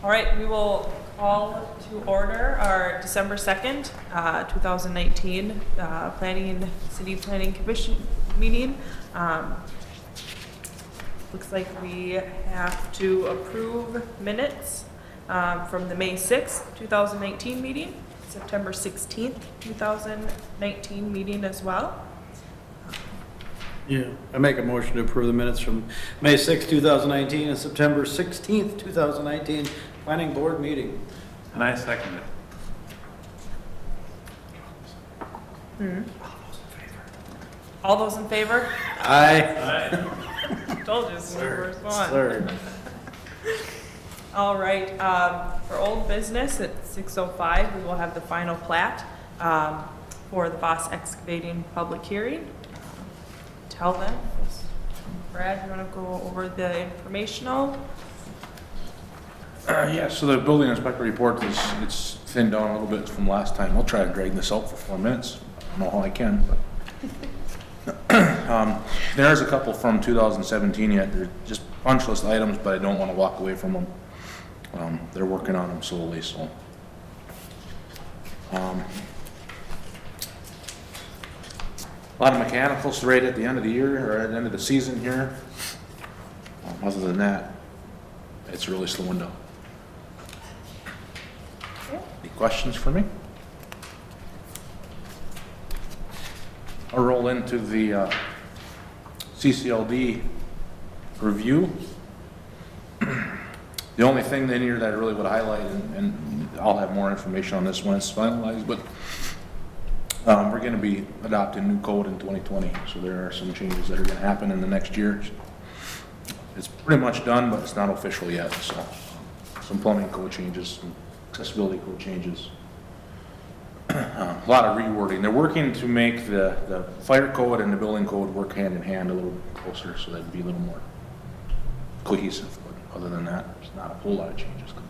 All right, we will call to order our December 2nd, 2019 City Planning Commission meeting. Looks like we have to approve minutes from the May 6th, 2019 meeting, September 16th, 2019 meeting as well. Yeah, I make a motion to approve the minutes from May 6, 2019 and September 16th, 2019 Planning Board meeting. And I second it. All those in favor? Aye. Told you this was the first one. Third. All right, for old business at 6:05, we will have the final plat for the Voss Excavating public hearing. Tell them, Brad, you want to go over the informational? Yeah, so the building inspector report is, it's thinned down a little bit from last time. I'll try to drag this out for 4 minutes. I don't know how I can, but. There's a couple from 2017 yet. They're just punch list items, but I don't want to walk away from them. They're working on them slowly, so. A lot of mechanicals right at the end of the year, or at the end of the season here. Other than that, it's really slowing down. Any questions for me? I'll roll into the CCLD review. The only thing in here that I really would highlight, and I'll have more information on this when it's finalized, but we're going to be adopting new code in 2020, so there are some changes that are going to happen in the next year. It's pretty much done, but it's not official yet, so some plumbing code changes, some accessibility code changes. A lot of rewording. They're working to make the fire code and the building code work hand in hand a little closer, so that'd be a little more cohesive. But other than that, there's not a whole lot of changes coming.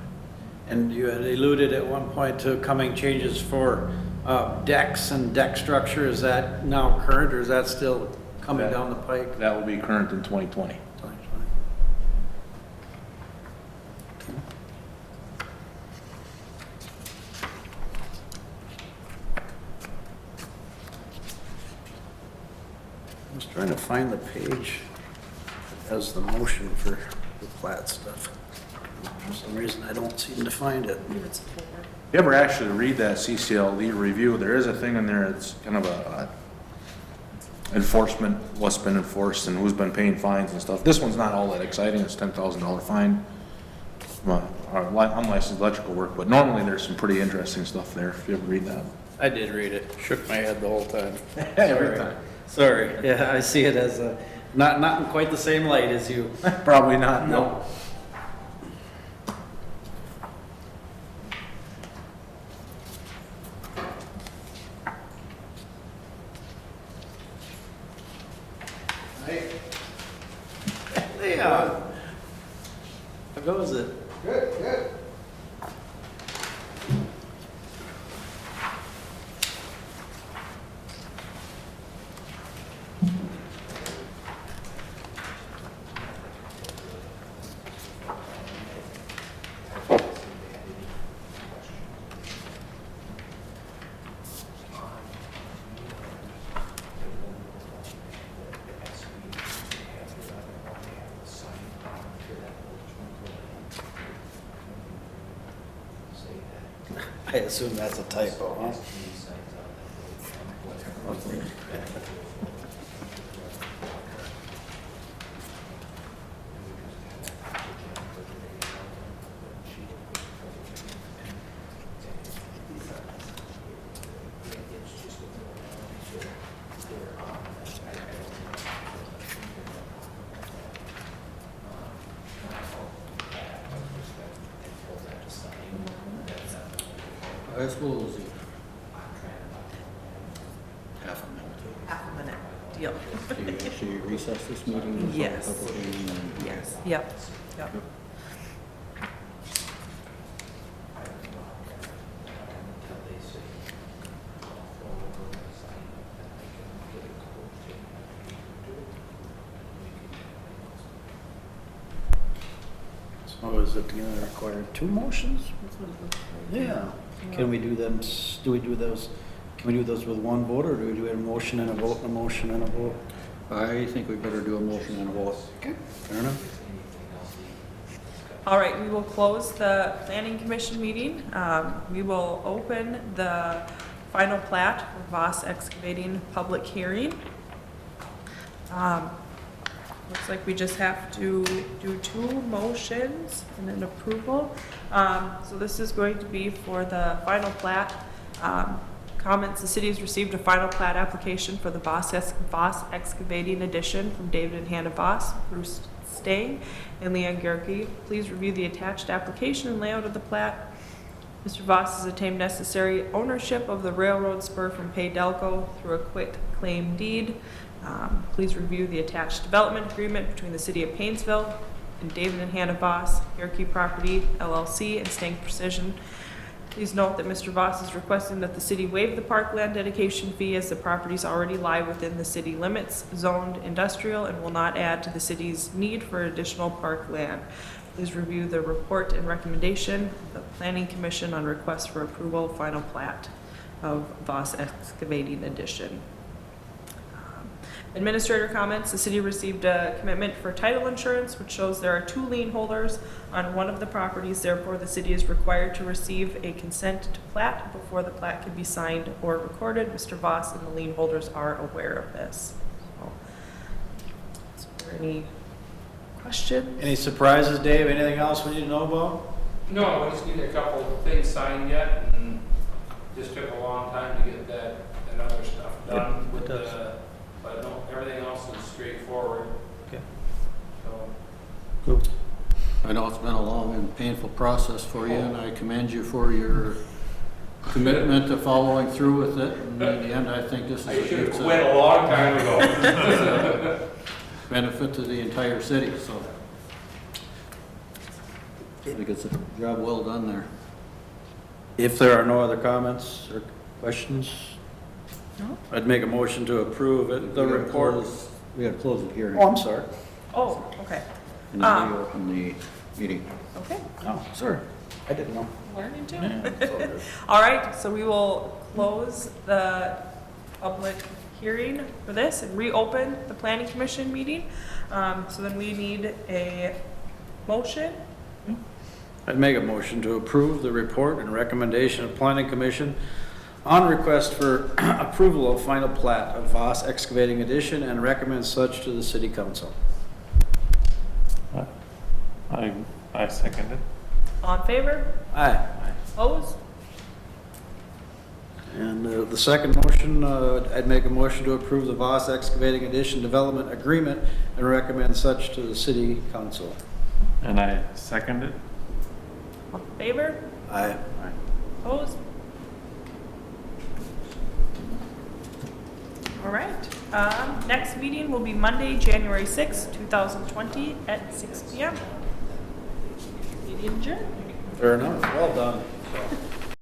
And you had alluded at one point to coming changes for decks and deck structure. Is that now current, or is that still coming down the pike? That will be current in 2020. 2020. I was trying to find the page that has the motion for the plat stuff. For some reason, I don't seem to find it. It's four. If you ever actually read that CCLD review, there is a thing in there that's kind of a enforcement, what's been enforced and who's been paying fines and stuff. This one's not all that exciting. It's $10,000 fine. Unlicensed electrical work, but normally there's some pretty interesting stuff there if you ever read that. I did read it. Shook my head the whole time. Every time. Sorry. Yeah, I see it as a, not in quite the same light as you. Probably not, no. Yeah. How goes it? Good, good. I assume that's a typo, huh? I suppose. Half a minute. Half a minute, deal. Do you actually recess this meeting? Yes. Public hearing and- Yes, yep, yep. Oh, is it gonna require two motions? Yeah. Can we do them, do we do those, can we do those with one vote, or do we do a motion and a vote, and a motion and a vote? I think we better do a motion and a vote. Okay. Fair enough. All right, we will close the planning commission meeting. We will open the final plat for Voss Excavating public hearing. Looks like we just have to do two motions and an approval. So this is going to be for the final plat. Comments, the city has received a final plat application for the Voss Excavating addition from David and Hannah Voss, Bruce Stang, and Leon Gerke. Please review the attached application and layout of the plat. Mr. Voss has attained necessary ownership of the railroad spur from Paydelco through a quit claim deed. Please review the attached development agreement between the City of Painesville and David and Hannah Voss, Gerke Property LLC, and Stang Precision. Please note that Mr. Voss is requesting that the city waive the parkland dedication fee as the properties already lie within the city limits, zoned industrial, and will not add to the city's need for additional parkland. Please review the report and recommendation of the Planning Commission on request for approval final plat of Voss Excavating addition. Administrator comments, the city received a commitment for title insurance, which shows there are two lien holders on one of the properties. Therefore, the city is required to receive a consent to plat before the plat can be signed or recorded. Mr. Voss and the lien holders are aware of this. So, is there any questions? Any surprises, Dave? Anything else we need to know about? No, we just need a couple of things signed yet, and just took a long time to get that other stuff done It with does. but no, everything else is straightforward, Okay. so. Cool. I know it's been a long and painful process for you, and I commend you for your commitment to following through with it. And in the end, I think this is I should have it's quit a long time ago. benefit to the entire city, so. I think it's a job well done there. If there are no other comments or questions, No? I'd make a motion to approve it, the report. We gotta close the hearing. Oh, I'm sorry. Oh, okay, And then reopen the meeting. okay, Oh, sorry. I didn't know. learning too. Yeah, it's all good. All right, so we will close the public hearing for this and reopen the planning commission meeting. So then we need a motion. I'd make a motion to approve the report and recommendation of Planning Commission on request for approval of final plat of Voss Excavating addition and recommend such to the city council. I second it. All in favor? Aye. Opposed? And the second motion, I'd make a motion to approve the Voss Excavating addition development agreement and recommend such to the city council. And I second it. All in favor? Aye. Opposed? All right, next meeting will be Monday, January 6th, 2020 at 6 p.m. Meeting adjourned. Fair enough. Well done.